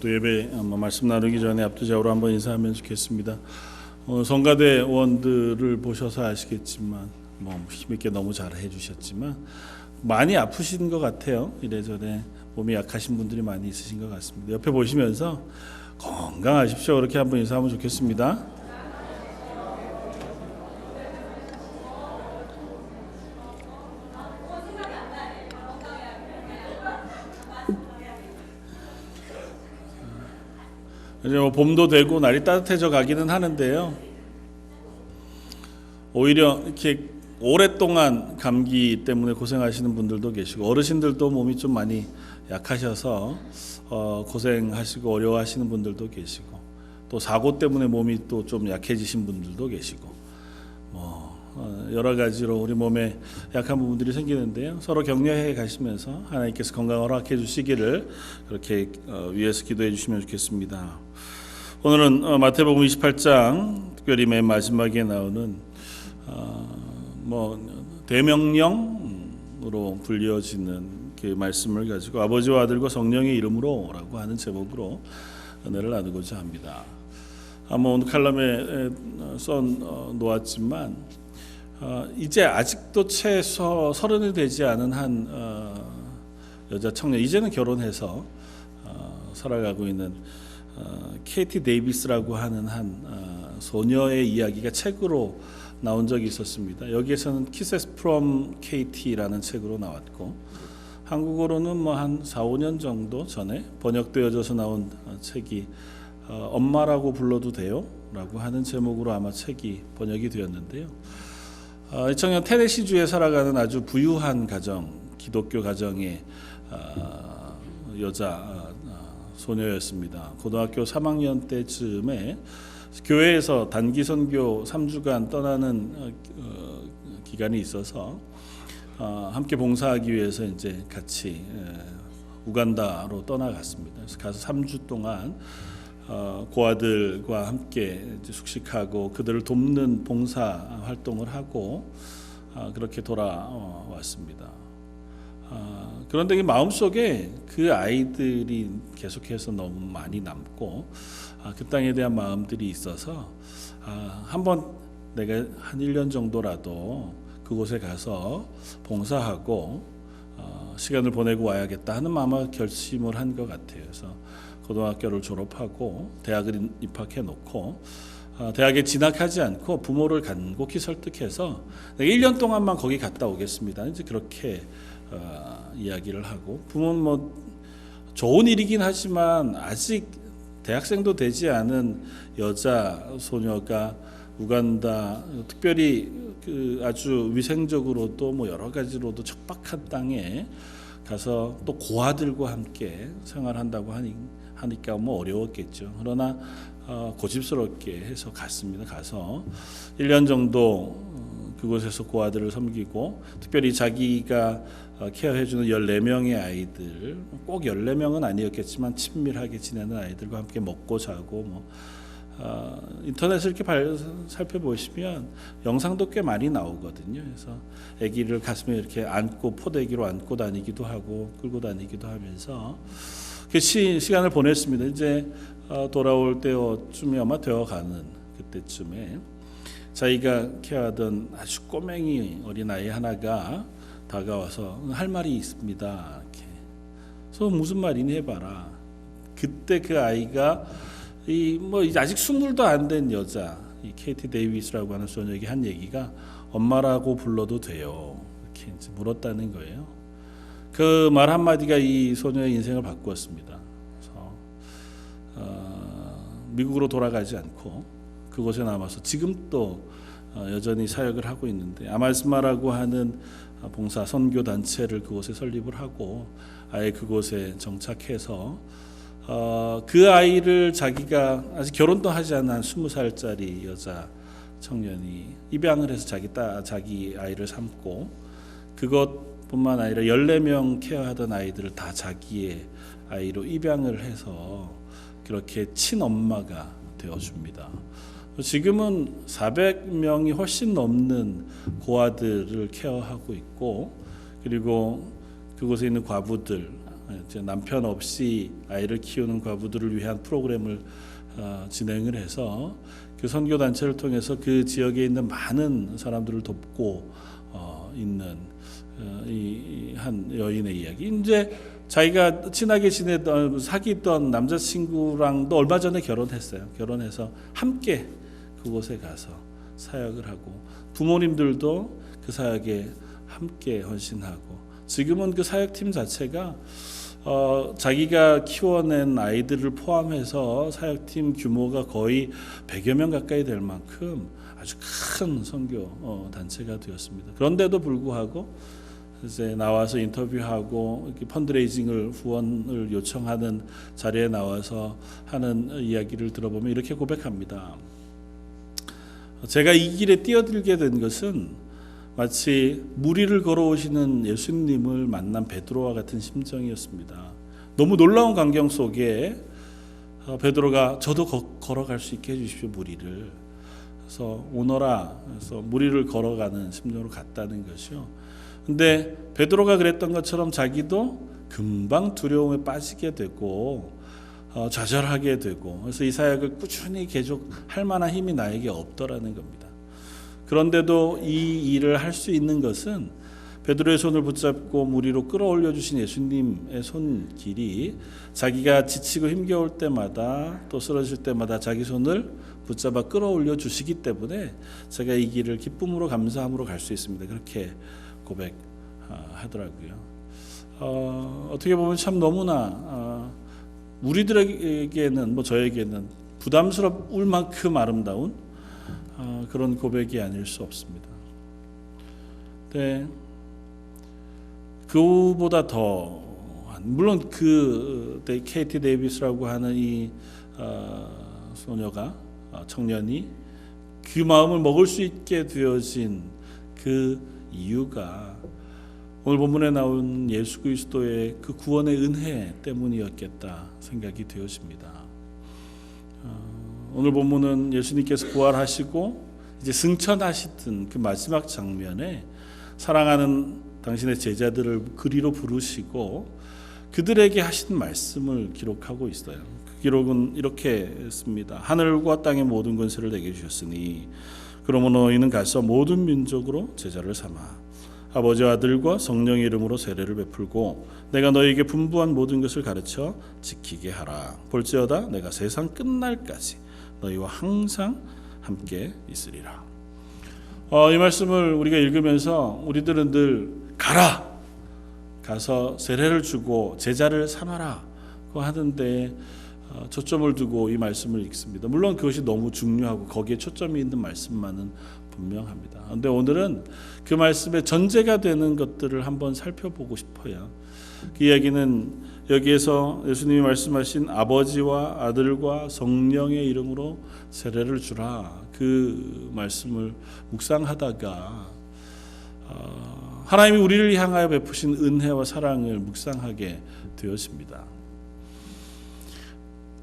또 예배 말씀 나누기 전에 앞뒤적으로 한번 인사하면 좋겠습니다. 성가대 원들을 보셔서 아시겠지만 힘있게 너무 잘 해주셨지만 많이 아프신 것 같아요. 이래저래 몸이 약하신 분들이 많이 있으신 것 같습니다. 옆에 보시면서 건강하십시오. 그렇게 한번 인사하면 좋겠습니다. 이제 봄도 되고 날이 따뜻해져 가기는 하는데요. 오히려 이렇게 오랫동안 감기 때문에 고생하시는 분들도 계시고 어르신들도 몸이 좀 많이 약하셔서 고생하시고 어려워하시는 분들도 계시고 또 사고 때문에 몸이 또 좀 약해지신 분들도 계시고 여러 가지로 우리 몸에 약한 부분들이 생기는데요. 서로 격려해 가시면서 하나님께서 건강을 허락해 주시기를 그렇게 위해서 기도해 주시면 좋겠습니다. 오늘은 마태복음 28장 특별히 맨 마지막에 나오는 대명령으로 불려지는 그 말씀을 가지고 아버지와 아들과 성령의 이름으로라고 하는 제목으로 은혜를 나누고자 합니다. 오늘 칼럼에 써 놓았지만 이제 아직도 최소 30이 되지 않은 한 여자 청년, 이제는 결혼해서 살아가고 있는 케이티 데이비스라고 하는 한 소녀의 이야기가 책으로 나온 적이 있었습니다. 여기에서는 Kisses from Katie라는 책으로 나왔고 한국어로는 한 4, 5년 정도 전에 번역되어져서 나온 책이 엄마라고 불러도 돼요? 라고 하는 제목으로 아마 책이 번역이 되었는데요. 이 청년 테네시주에 살아가는 아주 부유한 가정, 기독교 가정의 여자 소녀였습니다. 고등학교 3학년 때쯤에 교회에서 단기 선교 3주간 떠나는 기간이 있어서 함께 봉사하기 위해서 이제 같이 우간다로 떠나갔습니다. 그래서 가서 3주 동안 고아들과 함께 이제 숙식하고 그들을 돕는 봉사 활동을 하고 그렇게 돌아왔습니다. 그런데 이 마음속에 그 아이들이 계속해서 너무 많이 남고 그 땅에 대한 마음들이 있어서 한번 내가 한 1년 정도라도 그곳에 가서 봉사하고 시간을 보내고 와야겠다 하는 마음을 결심을 한 것 같아요. 그래서 고등학교를 졸업하고 대학을 입학해 놓고 대학에 진학하지 않고 부모를 간곡히 설득해서 내가 1년 동안만 거기 갔다 오겠습니다. 이제 그렇게 이야기를 하고 부모는 좋은 일이긴 하지만 아직 대학생도 되지 않은 여자 소녀가 우간다, 특별히 아주 위생적으로도 여러 가지로도 척박한 땅에 가서 또 고아들과 함께 생활한다고 하니까 어려웠겠죠. 그러나 고집스럽게 해서 갔습니다. 가서 1년 정도 그곳에서 고아들을 섬기고 특별히 자기가 케어해주는 14명의 아이들, 꼭 14명은 아니었겠지만 친밀하게 지내는 아이들과 함께 먹고 자고 인터넷을 이렇게 살펴보시면 영상도 꽤 많이 나오거든요. 그래서 아기를 가슴에 이렇게 안고 포대기로 안고 다니기도 하고 끌고 다니기도 하면서 그 시간을 보냈습니다. 이제 돌아올 때쯤이 아마 되어가는 그때쯤에 자기가 케어하던 아주 꼬맹이 어린아이 하나가 다가와서 할 말이 있습니다. 이렇게. 그래서 무슨 말이니 해봐라. 그때 그 아이가 아직 20도 안 된 여자, 이 케이티 데이비스라고 하는 소녀에게 한 얘기가 엄마라고 불러도 돼요. 이렇게 이제 물었다는 거예요. 그 말 한마디가 이 소녀의 인생을 바꾸었습니다. 그래서 미국으로 돌아가지 않고 그곳에 남아서 지금도 여전히 사역을 하고 있는데 아말스마라고 하는 봉사 선교 단체를 그곳에 설립을 하고 아예 그곳에 정착해서 그 아이를 자기가 아직 결혼도 하지 않은 한 20살짜리 여자 청년이 입양을 해서 자기 아이를 삼고 그것뿐만 아니라 14명 케어하던 아이들을 다 자기의 아이로 입양을 해서 그렇게 친엄마가 되어줍니다. 지금은 400명이 훨씬 넘는 고아들을 케어하고 있고 그리고 그곳에 있는 과부들 이제 남편 없이 아이를 키우는 과부들을 위한 프로그램을 진행을 해서 그 선교 단체를 통해서 그 지역에 있는 많은 사람들을 돕고 있는 이 한 여인의 이야기. 이제 자기가 친하게 지내던 사귀던 남자친구랑도 얼마 전에 결혼했어요. 결혼해서 함께 그곳에 가서 사역을 하고 부모님들도 그 사역에 함께 헌신하고 지금은 그 사역팀 자체가 자기가 키워낸 아이들을 포함해서 사역팀 규모가 거의 100여 명 가까이 될 만큼 아주 큰 선교 단체가 되었습니다. 그런데도 불구하고 이제 나와서 인터뷰하고 이렇게 펀드레이징을 후원을 요청하는 자리에 나와서 하는 이야기를 들어보면 이렇게 고백합니다. 제가 이 길에 뛰어들게 된 것은 마치 물 위를 걸어오시는 예수님을 만난 베드로와 같은 심정이었습니다. 너무 놀라운 광경 속에 베드로가 저도 걸어갈 수 있게 해주십시오, 물 위를. 그래서 오너라 그래서 물 위를 걸어가는 심정으로 갔다는 것이요. 근데 베드로가 그랬던 것처럼 자기도 금방 두려움에 빠지게 되고 좌절하게 되고 그래서 이 사역을 꾸준히 계속할 만한 힘이 나에게 없더라는 겁니다. 그런데도 이 일을 할 수 있는 것은 베드로의 손을 붙잡고 물 위로 끌어올려 주신 예수님의 손길이 자기가 지치고 힘겨울 때마다 또 쓰러질 때마다 자기 손을 붙잡아 끌어올려 주시기 때문에 제가 이 길을 기쁨으로 감사함으로 갈 수 있습니다. 그렇게 고백하더라고요. 어떻게 보면 참 너무나 우리들에게는 저에게는 부담스러울 만큼 아름다운 그런 고백이 아닐 수 없습니다. 네, 그보다 더 물론 그 케이티 데이비스라고 하는 이 소녀가 청년이 그 마음을 먹을 수 있게 되어진 그 이유가 오늘 본문에 나온 예수 그리스도의 그 구원의 은혜 때문이었겠다 생각이 되어집니다. 오늘 본문은 예수님께서 부활하시고 이제 승천하시던 그 마지막 장면에 사랑하는 당신의 제자들을 그리로 부르시고 그들에게 하신 말씀을 기록하고 있어요. 그 기록은 이렇게 씁니다. 하늘과 땅의 모든 권세를 내게 주셨으니 그러므로 너희는 가서 모든 민족으로 제자를 삼아 아버지와 아들과 성령의 이름으로 세례를 베풀고 내가 너희에게 분부한 모든 것을 가르쳐 지키게 하라. 볼지어다 내가 세상 끝날까지 너희와 항상 함께 있으리라. 이 말씀을 우리가 읽으면서 우리들은 늘 가서 세례를 주고 제자를 삼아라고 하는데 초점을 두고 이 말씀을 읽습니다. 물론 그것이 너무 중요하고 거기에 초점이 있는 말씀만은 분명합니다. 그런데 오늘은 그 말씀의 전제가 되는 것들을 한번 살펴보고 싶어요. 그 이야기는 여기에서 예수님이 말씀하신 아버지와 아들과 성령의 이름으로 세례를 주라 그 말씀을 묵상하다가 하나님이 우리를 향하여 베푸신 은혜와 사랑을 묵상하게 되었습니다.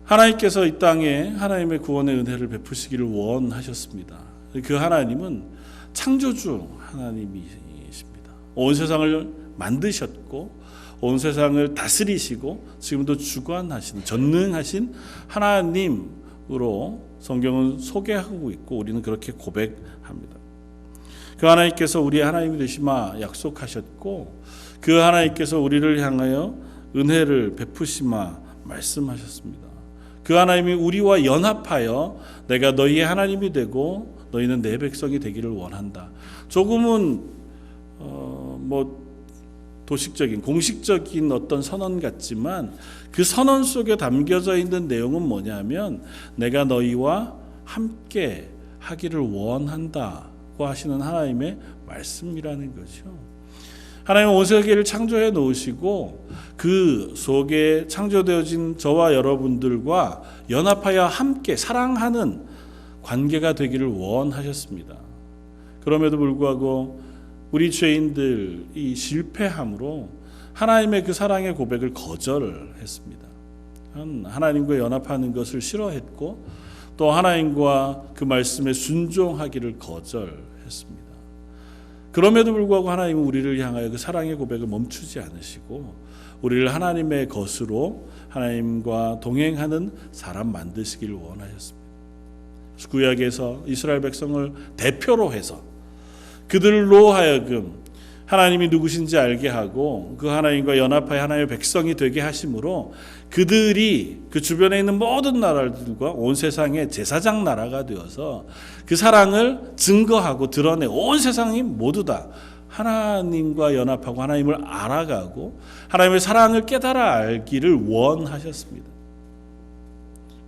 하나님께서 이 땅에 하나님의 구원의 은혜를 베푸시기를 원하셨습니다. 그 하나님은 창조주 하나님이십니다. 온 세상을 만드셨고 온 세상을 다스리시고 지금도 주관하시는 전능하신 하나님으로 성경은 소개하고 있고 우리는 그렇게 고백합니다. 그 하나님께서 우리의 하나님이 되시마 약속하셨고 그 하나님께서 우리를 향하여 은혜를 베푸시마 말씀하셨습니다. 그 하나님이 우리와 연합하여 내가 너희의 하나님이 되고 너희는 내 백성이 되기를 원한다. 조금은 도식적인 공식적인 어떤 선언 같지만 그 선언 속에 담겨져 있는 내용은 뭐냐면 내가 너희와 함께 하기를 원한다고 하시는 하나님의 말씀이라는 거죠. 하나님은 온 세계를 창조해 놓으시고 그 속에 창조되어진 저와 여러분들과 연합하여 함께 사랑하는 관계가 되기를 원하셨습니다. 그럼에도 불구하고 우리 죄인들이 실패함으로 하나님의 그 사랑의 고백을 거절했습니다. 하나님과 연합하는 것을 싫어했고 또 하나님과 그 말씀에 순종하기를 거절했습니다. 그럼에도 불구하고 하나님은 우리를 향하여 그 사랑의 고백을 멈추지 않으시고 우리를 하나님의 것으로 하나님과 동행하는 사람 만드시기를 원하셨습니다. 구약에서 이스라엘 백성을 대표로 해서 그들로 하여금 하나님이 누구신지 알게 하고 그 하나님과 연합하여 하나님의 백성이 되게 하심으로 그들이 그 주변에 있는 모든 나라들과 온 세상의 제사장 나라가 되어서 그 사랑을 증거하고 드러내 온 세상이 모두 다 하나님과 연합하고 하나님을 알아가고 하나님의 사랑을 깨달아 알기를 원하셨습니다.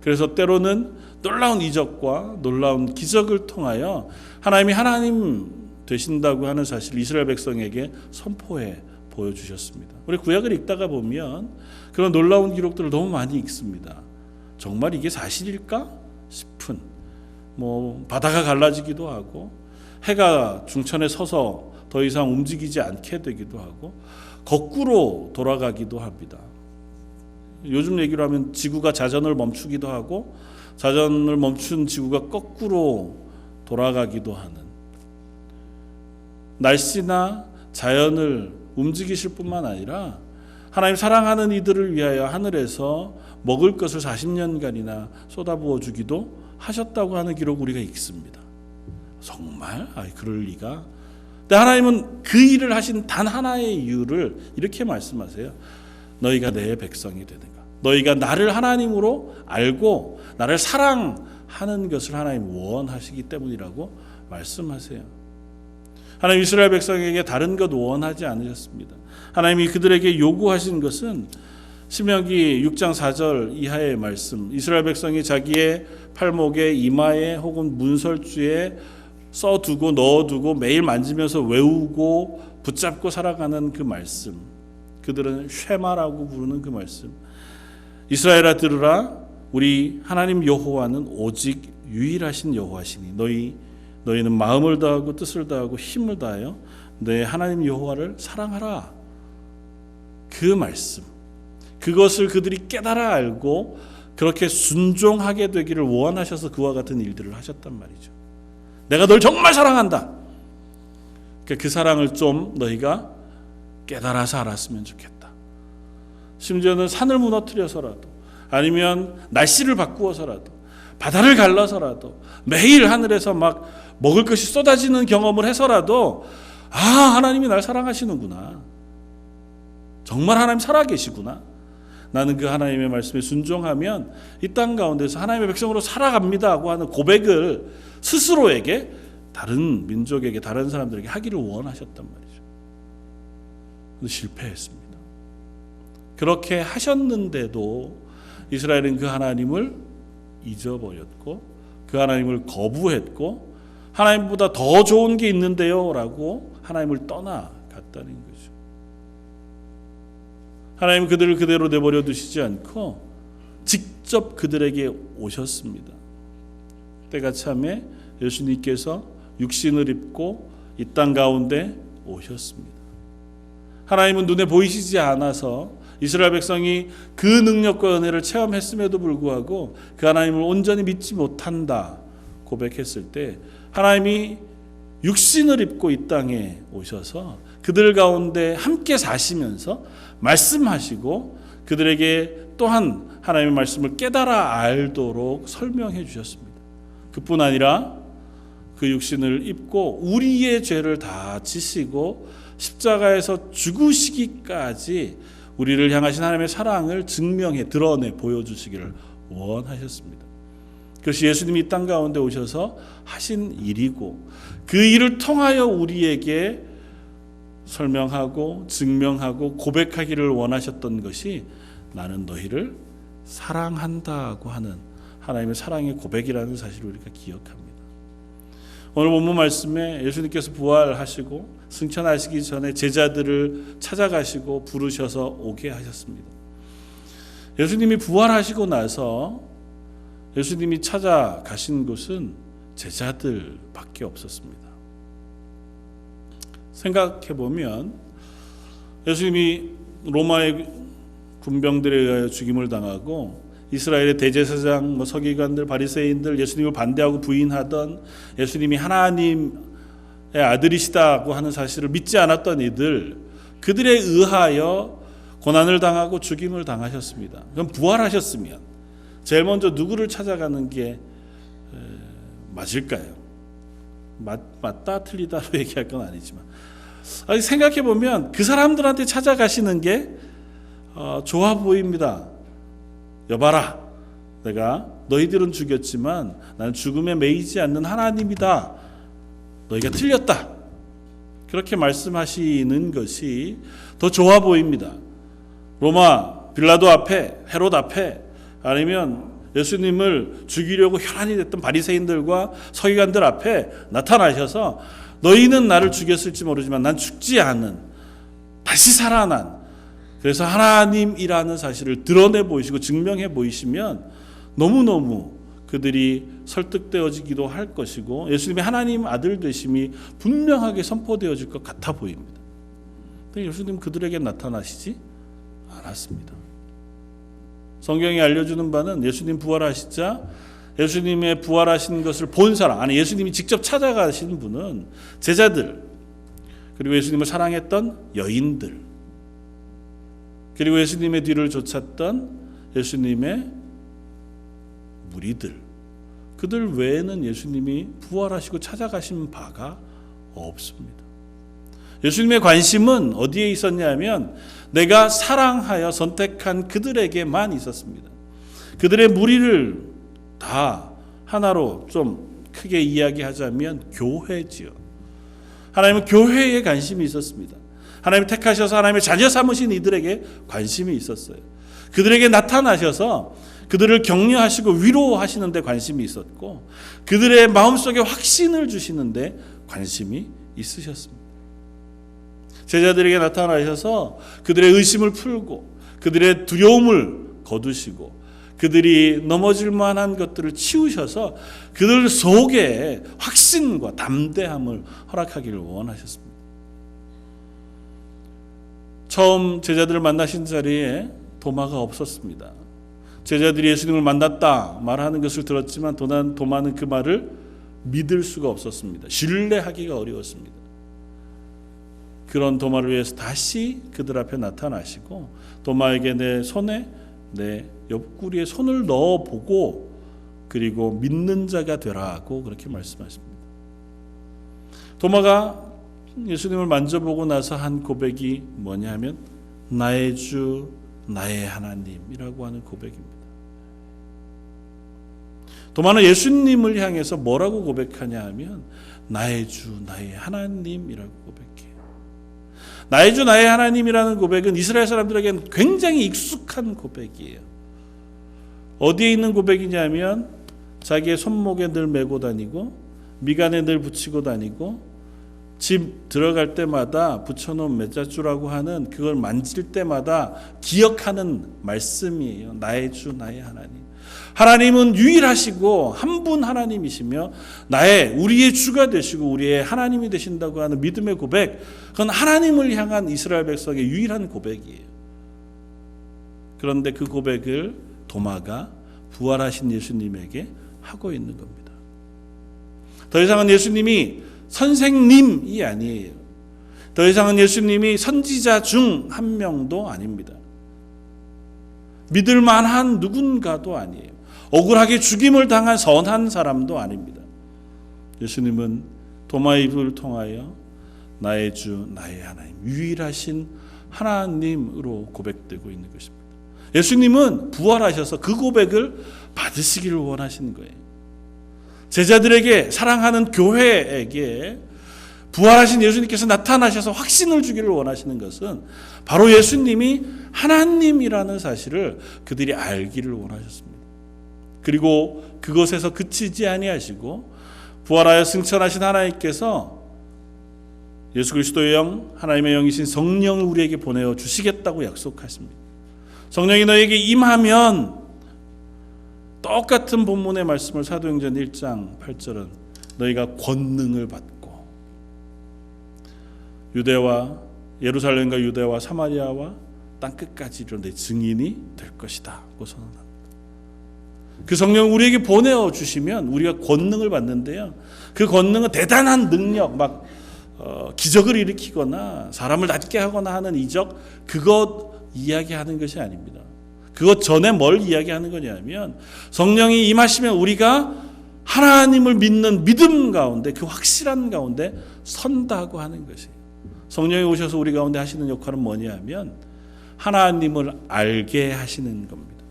그래서 때로는 놀라운 이적과 놀라운 기적을 통하여 하나님이 하나님 되신다고 하는 사실을 이스라엘 백성에게 선포해 보여주셨습니다. 우리 구약을 읽다가 보면 그런 놀라운 기록들을 너무 많이 읽습니다. 정말 이게 사실일까 싶은 바다가 갈라지기도 하고 해가 중천에 서서 더 이상 움직이지 않게 되기도 하고 거꾸로 돌아가기도 합니다. 요즘 얘기로 하면 지구가 자전을 멈추기도 하고 자전을 멈춘 지구가 거꾸로 돌아가기도 하는 날씨나 자연을 움직이실 뿐만 아니라 하나님 사랑하는 이들을 위하여 하늘에서 먹을 것을 40년간이나 쏟아부어 주기도 하셨다고 하는 기록 우리가 읽습니다. 정말? 그럴 리가? 근데 하나님은 그 일을 하신 단 하나의 이유를 이렇게 말씀하세요. 너희가 내 백성이 되는가? 너희가 나를 하나님으로 알고 나를 사랑하는 것을 하나님 원하시기 때문이라고 말씀하세요. 하나님 이스라엘 백성에게 다른 것 원하지 않으셨습니다. 하나님이 그들에게 요구하신 것은 신명기 6장 4절 이하의 말씀, 이스라엘 백성이 자기의 팔목에 이마에 혹은 문설주에 써두고 넣어두고 매일 만지면서 외우고 붙잡고 살아가는 그 말씀, 그들은 쉐마라고 부르는 그 말씀, 이스라엘아 들으라, 우리 하나님 여호와는 오직 유일하신 여호와시니 너희는 마음을 다하고 뜻을 다하고 힘을 다하여 내 하나님 여호와를 사랑하라. 그 말씀, 그것을 그들이 깨달아 알고 그렇게 순종하게 되기를 원하셔서 그와 같은 일들을 하셨단 말이죠. 내가 널 정말 사랑한다. 그 사랑을 좀 너희가 깨달아서 알았으면 좋겠다. 심지어는 산을 무너뜨려서라도 아니면 날씨를 바꾸어서라도 바다를 갈라서라도 매일 하늘에서 막 먹을 것이 쏟아지는 경험을 해서라도 하나님이 날 사랑하시는구나. 정말 하나님 살아계시구나. 나는 그 하나님의 말씀에 순종하면 이 땅 가운데서 하나님의 백성으로 살아갑니다 하고 하는 고백을 스스로에게 다른 민족에게 다른 사람들에게 하기를 원하셨단 말이죠. 그런데 실패했습니다. 그렇게 하셨는데도 이스라엘은 그 하나님을 잊어버렸고 그 하나님을 거부했고 하나님보다 더 좋은 게 있는데요 라고 하나님을 떠나갔다는 거죠. 하나님은 그들을 그대로 내버려 두시지 않고 직접 그들에게 오셨습니다. 때가 참에 예수님께서 육신을 입고 이 땅 가운데 오셨습니다. 하나님은 눈에 보이시지 않아서 이스라엘 백성이 그 능력과 은혜를 체험했음에도 불구하고 그 하나님을 온전히 믿지 못한다 고백했을 때 하나님이 육신을 입고 이 땅에 오셔서 그들 가운데 함께 사시면서 말씀하시고 그들에게 또한 하나님의 말씀을 깨달아 알도록 설명해 주셨습니다. 그뿐 아니라 그 육신을 입고 우리의 죄를 다 지시고 십자가에서 죽으시기까지 우리를 향하신 하나님의 사랑을 증명해 드러내 보여주시기를 원하셨습니다. 그것이 예수님이 이 땅 가운데 오셔서 하신 일이고 그 일을 통하여 우리에게 설명하고 증명하고 고백하기를 원하셨던 것이 나는 너희를 사랑한다고 하는 하나님의 사랑의 고백이라는 사실을 우리가 기억합니다. 오늘 본문 말씀에 예수님께서 부활하시고 승천하시기 전에 제자들을 찾아가시고 부르셔서 오게 하셨습니다. 예수님이 부활하시고 나서 예수님이 찾아가신 곳은 제자들밖에 없었습니다. 생각해보면 예수님이 로마의 군병들에 의하여 죽임을 당하고 이스라엘의 대제사장, 서기관들, 바리새인들 예수님을 반대하고 부인하던 예수님이 하나님 아들이시다고 하는 사실을 믿지 않았던 이들, 그들에 의하여 고난을 당하고 죽임을 당하셨습니다. 그럼 부활하셨으면 제일 먼저 누구를 찾아가는 게 맞을까요? 맞다 틀리다로 얘기할 건 아니지만 생각해 보면 그 사람들한테 찾아가시는 게 좋아 보입니다. 여봐라, 내가 너희들은 죽였지만 나는 죽음에 매이지 않는 하나님이다. 너희가 틀렸다. 그렇게 말씀하시는 것이 더 좋아 보입니다. 로마 빌라도 앞에, 헤롯 앞에, 아니면 예수님을 죽이려고 혈안이 됐던 바리새인들과 서기관들 앞에 나타나셔서 너희는 나를 죽였을지 모르지만 난 죽지 않은, 다시 살아난, 그래서 하나님이라는 사실을 드러내 보이시고 증명해 보이시면 너무너무 그들이 설득되어지기도 할 것이고 예수님이 하나님 아들 되심이 분명하게 선포되어질 것 같아 보입니다. 근데 예수님 그들에게 나타나시지 않았습니다. 성경이 알려주는 바는 예수님 부활하시자 예수님의 부활하신 것을 본 사람, 아니 예수님이 직접 찾아가신 분은 제자들, 그리고 예수님을 사랑했던 여인들, 그리고 예수님의 뒤를 쫓았던 예수님의 무리들, 그들 외에는 예수님이 부활하시고 찾아가신 바가 없습니다. 예수님의 관심은 어디에 있었냐면 내가 사랑하여 선택한 그들에게만 있었습니다. 그들의 무리를 다 하나로 좀 크게 이야기하자면 교회지요. 하나님은 교회에 관심이 있었습니다. 하나님이 택하셔서 하나님의 자녀 삼으신 이들에게 관심이 있었어요. 그들에게 나타나셔서 그들을 격려하시고 위로하시는 데 관심이 있었고 그들의 마음속에 확신을 주시는 데 관심이 있으셨습니다. 제자들에게 나타나셔서 그들의 의심을 풀고 그들의 두려움을 거두시고 그들이 넘어질 만한 것들을 치우셔서 그들 속에 확신과 담대함을 허락하기를 원하셨습니다. 처음 제자들을 만나신 자리에 도마가 없었습니다. 제자들이 예수님을 만났다 말하는 것을 들었지만 도마는 그 말을 믿을 수가 없었습니다. 신뢰하기가 어려웠습니다. 그런 도마를 위해서 다시 그들 앞에 나타나시고 도마에게 내 손에 내 옆구리에 손을 넣어보고 그리고 믿는 자가 되라고 그렇게 말씀하십니다. 도마가 예수님을 만져보고 나서 한 고백이 뭐냐 하면 나의 주 나의 하나님이라고 하는 고백입니다. 도마는 예수님을 향해서 뭐라고 고백하냐 하면 나의 주 나의 하나님이라고 고백해요. 나의 주 나의 하나님이라는 고백은 이스라엘 사람들에게는 굉장히 익숙한 고백이에요. 어디에 있는 고백이냐면 자기의 손목에 늘 메고 다니고 미간에 늘 붙이고 다니고 집 들어갈 때마다 붙여놓은 맺자주라고 하는 그걸 만질 때마다 기억하는 말씀이에요. 나의 주 나의 하나님. 하나님은 유일하시고 한 분 하나님이시며 우리의 주가 되시고 우리의 하나님이 되신다고 하는 믿음의 고백, 그건 하나님을 향한 이스라엘 백성의 유일한 고백이에요. 그런데 그 고백을 도마가 부활하신 예수님에게 하고 있는 겁니다. 더 이상은 예수님이 선생님이 아니에요. 더 이상은 예수님이 선지자 중 한 명도 아닙니다. 믿을 만한 누군가도 아니에요. 억울하게 죽임을 당한 선한 사람도 아닙니다. 예수님은 도마의 입을 통하여 나의 주 나의 하나님, 유일하신 하나님으로 고백되고 있는 것입니다. 예수님은 부활하셔서 그 고백을 받으시기를 원하시는 거예요. 제자들에게, 사랑하는 교회에게 부활하신 예수님께서 나타나셔서 확신을 주기를 원하시는 것은 바로 예수님이 하나님이라는 사실을 그들이 알기를 원하셨습니다. 그리고 그것에서 그치지 아니하시고 부활하여 승천하신 하나님께서 예수 그리스도의 영, 하나님의 영이신 성령을 우리에게 보내어 주시겠다고 약속하십니다. 성령이 너에게 임하면 똑같은 본문의 말씀을 사도행전 1장 8절은 너희가 권능을 받고 유대와 예루살렘과 유대와 사마리아와 땅끝까지로 내 증인이 될 것이다 고 선언합니다. 그 성령을 우리에게 보내어 주시면 우리가 권능을 받는데요. 그 권능은 대단한 능력, 막 기적을 일으키거나 사람을 낫게 하거나 하는 이적, 그것 이야기하는 것이 아닙니다. 그것 전에 뭘 이야기하는 거냐면 성령이 임하시면 우리가 하나님을 믿는 믿음 가운데, 그 확실한 가운데 선다고 하는 것이에요. 성령이 오셔서 우리 가운데 하시는 역할은 뭐냐면 하나님을 알게 하시는 겁니다.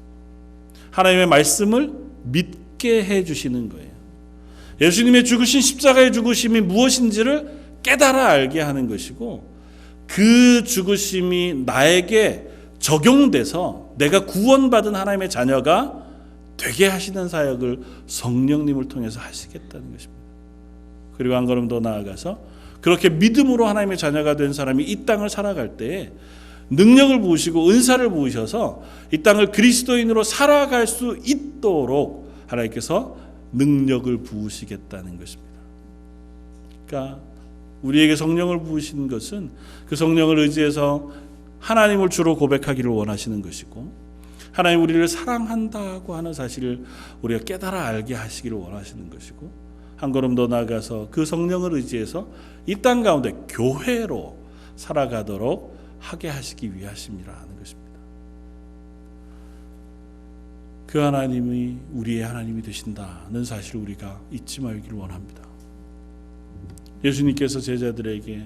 하나님의 말씀을 믿게 해주시는 거예요. 예수님의 죽으신 십자가의 죽으심이 무엇인지를 깨달아 알게 하는 것이고, 그 죽으심이 나에게 적용돼서 내가 구원받은 하나님의 자녀가 되게 하시는 사역을 성령님을 통해서 하시겠다는 것입니다. 그리고 한 걸음 더 나아가서 그렇게 믿음으로 하나님의 자녀가 된 사람이 이 땅을 살아갈 때에 능력을 부으시고 은사를 부으셔서 이 땅을 그리스도인으로 살아갈 수 있도록 하나님께서 능력을 부으시겠다는 것입니다. 그러니까 우리에게 성령을 부으신 것은 그 성령을 의지해서 하나님을 주로 고백하기를 원하시는 것이고, 하나님 우리를 사랑한다고 하는 사실을 우리가 깨달아 알게 하시기를 원하시는 것이고, 한 걸음 더 나아가서 그 성령을 의지해서 이 땅 가운데 교회로 살아가도록 하게 하시기 위하심이라 하는 것입니다. 그 하나님이 우리의 하나님이 되신다는 사실을 우리가 잊지 말기를 원합니다. 예수님께서 제자들에게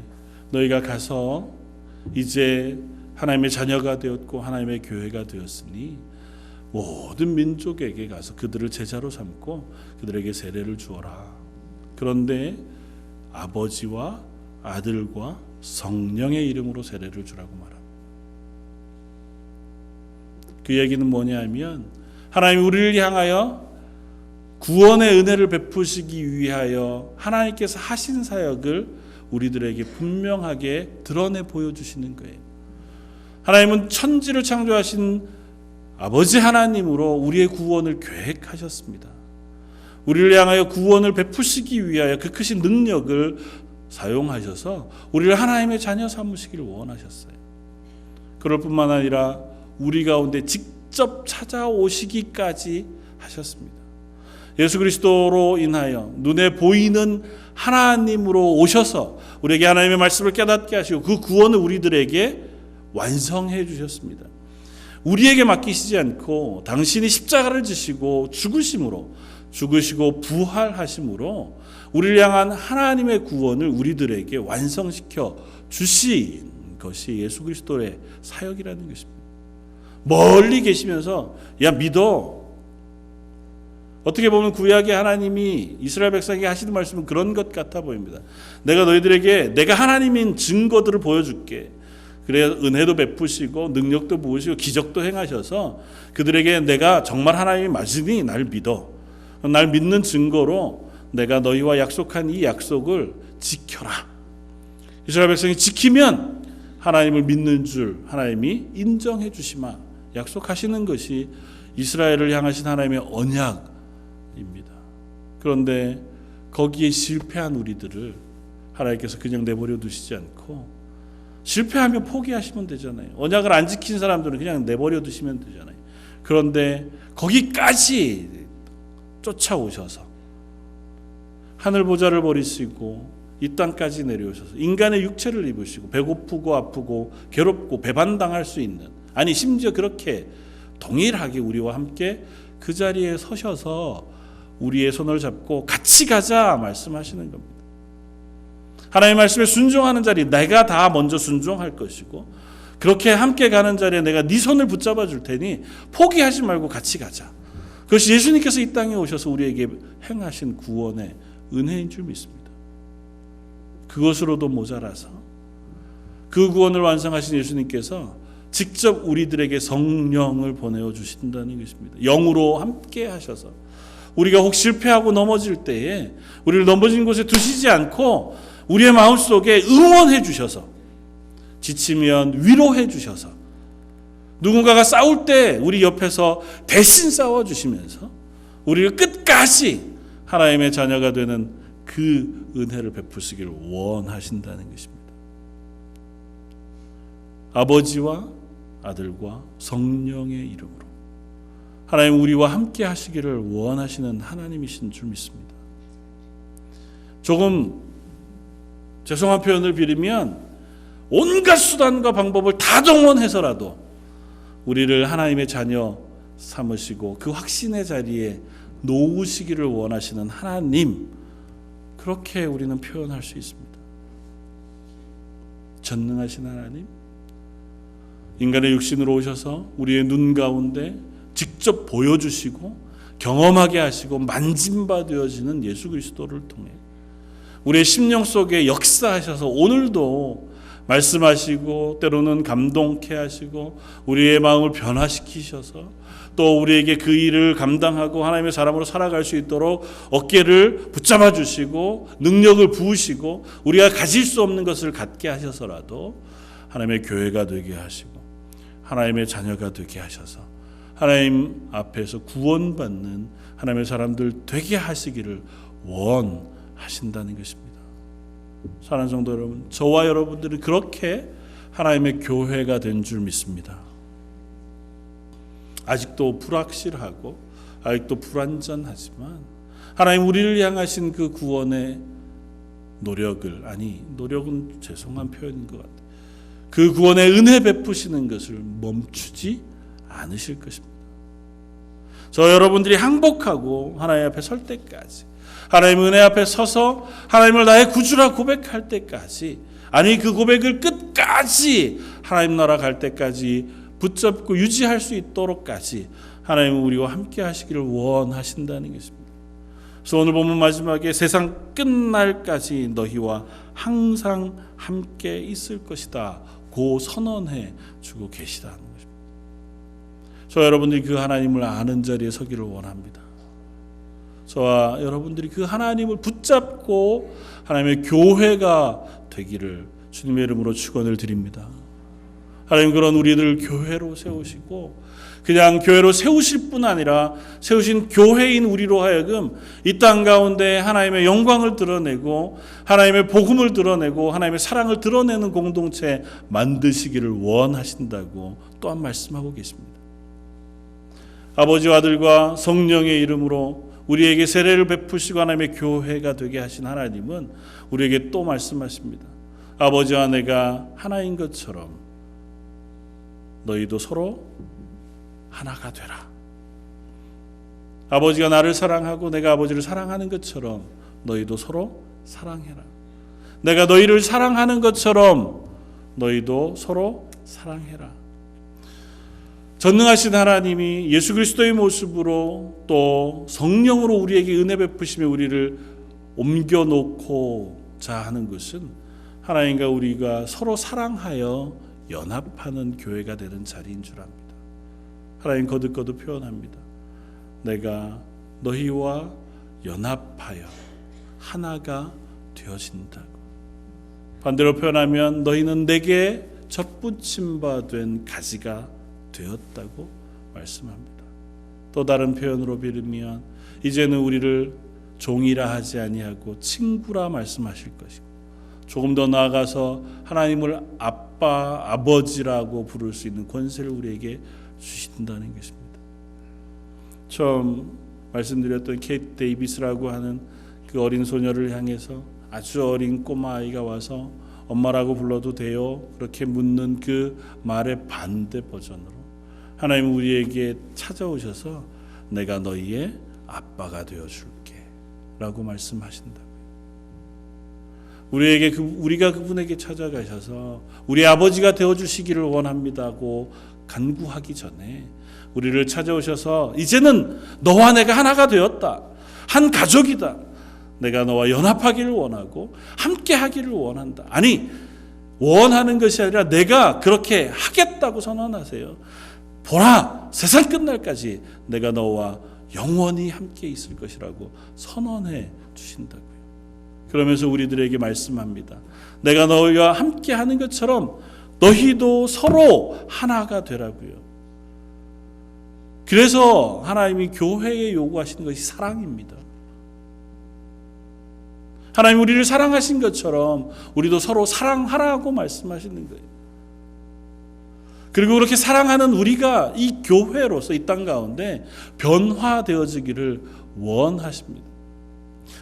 너희가 가서 이제 하나님의 자녀가 되었고 하나님의 교회가 되었으니 모든 민족에게 가서 그들을 제자로 삼고 그들에게 세례를 주어라. 그런데 아버지와 아들과 성령의 이름으로 세례를 주라고 말합니다. 그 얘기는 뭐냐면 하나님이 우리를 향하여 구원의 은혜를 베푸시기 위하여 하나님께서 하신 사역을 우리들에게 분명하게 드러내 보여주시는 거예요. 하나님은 천지를 창조하신 아버지 하나님으로 우리의 구원을 계획하셨습니다. 우리를 향하여 구원을 베푸시기 위하여 그 크신 능력을 사용하셔서 우리를 하나님의 자녀 삼으시기를 원하셨어요. 그럴 뿐만 아니라 우리 가운데 직접 찾아오시기까지 하셨습니다. 예수 그리스도로 인하여 눈에 보이는 하나님으로 오셔서 우리에게 하나님의 말씀을 깨닫게 하시고 그 구원을 우리들에게 완성해 주셨습니다. 우리에게 맡기시지 않고 당신이 십자가를 지시고 죽으시고 부활하심으로 우리를 향한 하나님의 구원을 우리들에게 완성시켜 주신 것이 예수 그리스도의 사역이라는 것입니다. 멀리 계시면서 야 믿어. 어떻게 보면 구약의 하나님이 이스라엘 백성에게 하시는 말씀은 그런 것 같아 보입니다. 내가 너희들에게 내가 하나님인 증거들을 보여줄게. 그래야 은혜도 베푸시고 능력도 부으시고 기적도 행하셔서 그들에게 내가 정말 하나님이 맞으니 날 믿어. 날 믿는 증거로 내가 너희와 약속한 이 약속을 지켜라. 이스라엘 백성이 지키면 하나님을 믿는 줄 하나님이 인정해 주시마 약속하시는 것이 이스라엘을 향하신 하나님의 언약입니다. 그런데 거기에 실패한 우리들을 하나님께서 그냥 내버려 두시지 않고 실패하면 포기하시면 되잖아요. 언약을 안 지킨 사람들은 그냥 내버려 두시면 되잖아요. 그런데 거기까지 쫓아오셔서 하늘 보좌를 버리시고 이 땅까지 내려오셔서 인간의 육체를 입으시고 배고프고 아프고 괴롭고 배반당할 수 있는, 아니 심지어 그렇게 동일하게 우리와 함께 그 자리에 서셔서 우리의 손을 잡고 같이 가자 말씀하시는 겁니다. 하나님의 말씀에 순종하는 자리 내가 다 먼저 순종할 것이고 그렇게 함께 가는 자리에 내가 네 손을 붙잡아 줄 테니 포기하지 말고 같이 가자. 그것이 예수님께서 이 땅에 오셔서 우리에게 행하신 구원의 은혜인 줄 믿습니다. 그것으로도 모자라서 그 구원을 완성하신 예수님께서 직접 우리들에게 성령을 보내어 주신다는 것입니다. 영으로 함께 하셔서 우리가 혹 실패하고 넘어질 때에 우리를 넘어진 곳에 두시지 않고 우리의 마음속에 응원해 주셔서 지치면 위로해 주셔서 누군가가 싸울 때 우리 옆에서 대신 싸워주시면서 우리를 끝까지 하나님의 자녀가 되는 그 은혜를 베푸시기를 원하신다는 것입니다. 아버지와 아들과 성령의 이름으로 하나님 우리와 함께 하시기를 원하시는 하나님이신 줄 믿습니다. 조금 죄송한 표현을 빌리면 온갖 수단과 방법을 다 동원해서라도 우리를 하나님의 자녀 삼으시고 그 확신의 자리에 놓으시기를 원하시는 하나님, 그렇게 우리는 표현할 수 있습니다. 전능하신 하나님, 인간의 육신으로 오셔서 우리의 눈 가운데 직접 보여주시고 경험하게 하시고 만짐바 되어지는 예수 그리스도를 통해 우리의 심령 속에 역사하셔서 오늘도 말씀하시고 때로는 감동케 하시고 우리의 마음을 변화시키셔서 또 우리에게 그 일을 감당하고 하나님의 사람으로 살아갈 수 있도록 어깨를 붙잡아 주시고 능력을 부으시고 우리가 가질 수 없는 것을 갖게 하셔서라도 하나님의 교회가 되게 하시고 하나님의 자녀가 되게 하셔서 하나님 앞에서 구원받는 하나님의 사람들 되게 하시기를 원하신다는 것입니다. 사랑하는 성도 여러분, 저와 여러분들은 그렇게 하나님의 교회가 된 줄 믿습니다. 아직도 불확실하고 아직도 불완전하지만 하나님 우리를 향하신 그 구원의 노력은 죄송한 표현인 것 같아요. 그 구원의 은혜 베푸시는 것을 멈추지 않으실 것입니다. 저 여러분들이 항복하고 하나님 앞에 설 때까지, 하나님 은혜 앞에 서서 하나님을 나의 구주라 고백할 때까지, 아니 그 고백을 끝까지 하나님 나라 갈 때까지 붙잡고 유지할 수 있도록까지 하나님은 우리와 함께 하시기를 원하신다는 것입니다. 그래서 오늘 보면 마지막에 세상 끝날까지 너희와 항상 함께 있을 것이다 고 선언해 주고 계시다는 것입니다. 저 여러분들이 그 하나님을 아는 자리에 서기를 원합니다. 저와 여러분들이 그 하나님을 붙잡고 하나님의 교회가 되기를 주님의 이름으로 축원을 드립니다. 하나님 그런 우리들 교회로 세우시고 그냥 교회로 세우실 뿐 아니라 세우신 교회인 우리로 하여금 이 땅 가운데 하나님의 영광을 드러내고 하나님의 복음을 드러내고 하나님의 사랑을 드러내는 공동체 만드시기를 원하신다고 또한 말씀하고 계십니다. 아버지와 아들과 성령의 이름으로 우리에게 세례를 베푸시고 하나님의 교회가 되게 하신 하나님은 우리에게 또 말씀하십니다. 아버지와 내가 하나인 것처럼 너희도 서로 하나가 되라. 아버지가 나를 사랑하고 내가 아버지를 사랑하는 것처럼 너희도 서로 사랑해라. 내가 너희를 사랑하는 것처럼 너희도 서로 사랑해라. 전능하신 하나님이 예수 그리스도의 모습으로 또 성령으로 우리에게 은혜 베푸시며 우리를 옮겨놓고자 하는 것은 하나님과 우리가 서로 사랑하여 연합하는 교회가 되는 자리인 줄 압니다. 하나님 거듭거듭 표현합니다. 내가 너희와 연합하여 하나가 되어진다고. 반대로 표현하면 너희는 내게 접붙임 바 된 가지가 되었다고 말씀합니다. 또 다른 표현으로 빌으면 이제는 우리를 종이라 하지 아니하고 친구라 말씀하실 것이고 조금 더 나아가서 하나님을 아빠, 아버지라고 부를 수 있는 권세를 우리에게 주신다는 것입니다. 처음 말씀드렸던 케이트 데이비스라고 하는 그 어린 소녀를 향해서 아주 어린 꼬마 아이가 와서 엄마라고 불러도 돼요? 그렇게 묻는 그 말의 반대 버전으로 하나님은 우리에게 찾아오셔서 내가 너희의 아빠가 되어줄게 라고 말씀하신다고요. 우리가 그분에게 찾아가셔서 우리 아버지가 되어주시기를 원합니다고 간구하기 전에 우리를 찾아오셔서 이제는 너와 내가 하나가 되었다. 한 가족이다. 내가 너와 연합하기를 원하고 함께 하기를 원한다. 아니 원하는 것이 아니라 내가 그렇게 하겠다고 선언하세요. 보라, 세상 끝날까지 내가 너와 영원히 함께 있을 것이라고 선언해 주신다고요. 그러면서 우리들에게 말씀합니다. 내가 너희와 함께 하는 것처럼 너희도 서로 하나가 되라고요. 그래서 하나님이 교회에 요구하시는 것이 사랑입니다. 하나님 우리를 사랑하신 것처럼 우리도 서로 사랑하라고 말씀하시는 거예요. 그리고 그렇게 사랑하는 우리가 이 교회로서 이 땅 가운데 변화되어지기를 원하십니다.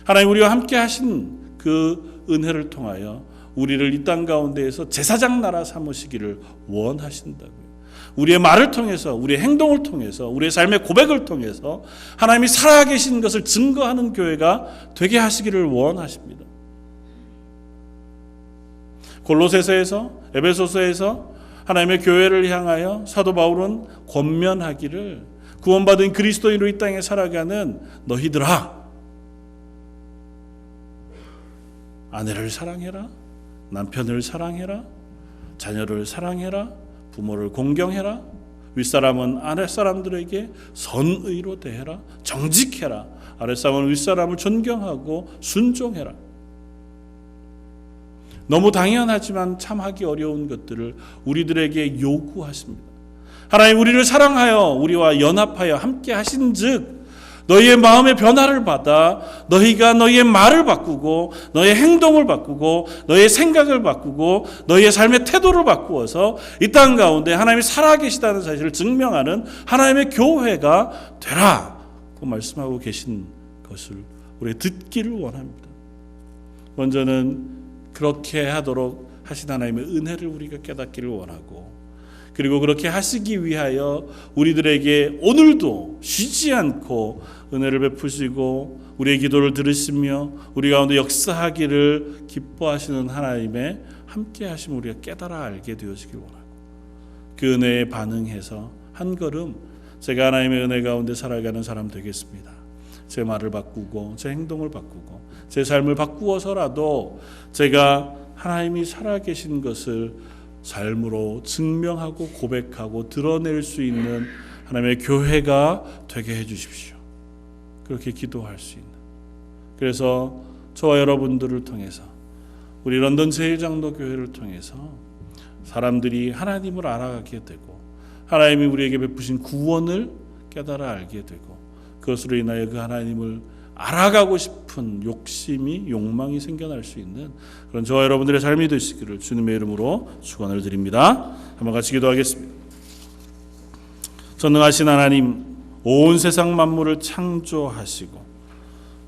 하나님 우리와 함께 하신 그 은혜를 통하여 우리를 이 땅 가운데에서 제사장 나라 삼으시기를 원하신다고요. 우리의 말을 통해서, 우리의 행동을 통해서, 우리의 삶의 고백을 통해서 하나님이 살아계신 것을 증거하는 교회가 되게 하시기를 원하십니다. 골로새서에서, 에베소서에서 하나님의 교회를 향하여 사도 바울은 권면하기를, 구원받은 그리스도인으로 이 땅에 살아가는 너희들아, 아내를 사랑해라, 남편을 사랑해라, 자녀를 사랑해라, 부모를 공경해라, 윗사람은 아랫사람들에게 선의로 대해라, 정직해라, 아랫사람은 윗사람을 존경하고 순종해라. 너무 당연하지만 참 하기 어려운 것들을 우리들에게 요구하십니다. 하나님 우리를 사랑하여 우리와 연합하여 함께 하신즉 너희의 마음의 변화를 받아 너희가 너희의 말을 바꾸고 너희의 행동을 바꾸고 너희의 생각을 바꾸고 너희의 삶의 태도를 바꾸어서 이 땅 가운데 하나님이 살아계시다는 사실을 증명하는 하나님의 교회가 되라고 말씀하고 계신 것을 우리 듣기를 원합니다. 먼저는 그렇게 하도록 하신 하나님의 은혜를 우리가 깨닫기를 원하고, 그리고 그렇게 하시기 위하여 우리들에게 오늘도 쉬지 않고 은혜를 베푸시고 우리의 기도를 들으시며 우리 가운데 역사하기를 기뻐하시는 하나님의 함께 하심을 우리가 깨달아 알게 되어지길 원하고, 그 은혜에 반응해서 한 걸음 제가 하나님의 은혜 가운데 살아가는 사람 되겠습니다. 제 말을 바꾸고 제 행동을 바꾸고 제 삶을 바꾸어서라도 제가 하나님이 살아계신 것을 삶으로 증명하고 고백하고 드러낼 수 있는 하나님의 교회가 되게 해주십시오. 그렇게 기도할 수 있는, 그래서 저와 여러분들을 통해서 우리 런던 제일장로교회를 통해서 사람들이 하나님을 알아가게 되고 하나님이 우리에게 베푸신 구원을 깨달아 알게 되고 그것으로 인하여 그 하나님을 알아가고 싶은 욕심이, 욕망이 생겨날 수 있는 그런 저와 여러분들의 삶이 되시기를 주님의 이름으로 축원을 드립니다. 한번 같이 기도하겠습니다. 전능하신 하나님, 온 세상 만물을 창조하시고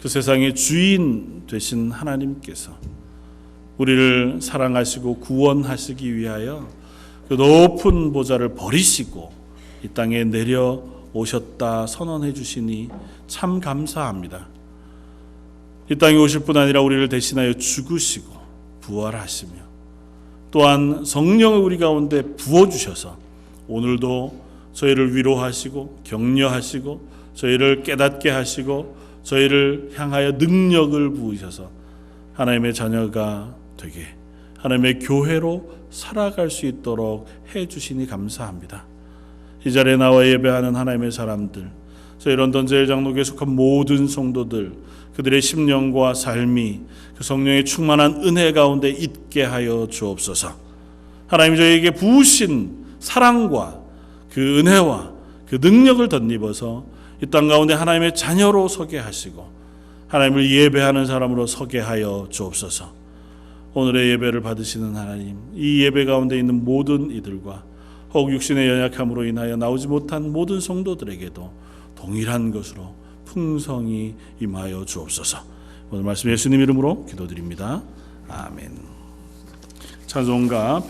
그 세상의 주인 되신 하나님께서 우리를 사랑하시고 구원하시기 위하여 그 높은 보좌를 버리시고 이 땅에 내려오셨다 선언해 주시니 참 감사합니다. 이 땅에 오실 뿐 아니라 우리를 대신하여 죽으시고 부활하시며 또한 성령을 우리 가운데 부어주셔서 오늘도 저희를 위로하시고 격려하시고 저희를 깨닫게 하시고 저희를 향하여 능력을 부으셔서 하나님의 자녀가 되게 하나님의 교회로 살아갈 수 있도록 해주시니 감사합니다. 이 자리에 나와 예배하는 하나님의 사람들, 저희 런던 제일장로교에 속한 모든 성도들, 그들의 심령과 삶이 그 성령의 충만한 은혜 가운데 있게 하여 주옵소서. 하나님 저희에게 부으신 사랑과 그 은혜와 그 능력을 덧입어서 이 땅 가운데 하나님의 자녀로 서게 하시고 하나님을 예배하는 사람으로 서게 하여 주옵소서. 오늘의 예배를 받으시는 하나님, 이 예배 가운데 있는 모든 이들과 혹 육신의 연약함으로 인하여 나오지 못한 모든 성도들에게도 동일한 것으로 풍성히 임하여 주옵소서. 오늘 말씀 예수님 이름으로 기도드립니다. 아멘. 찬송가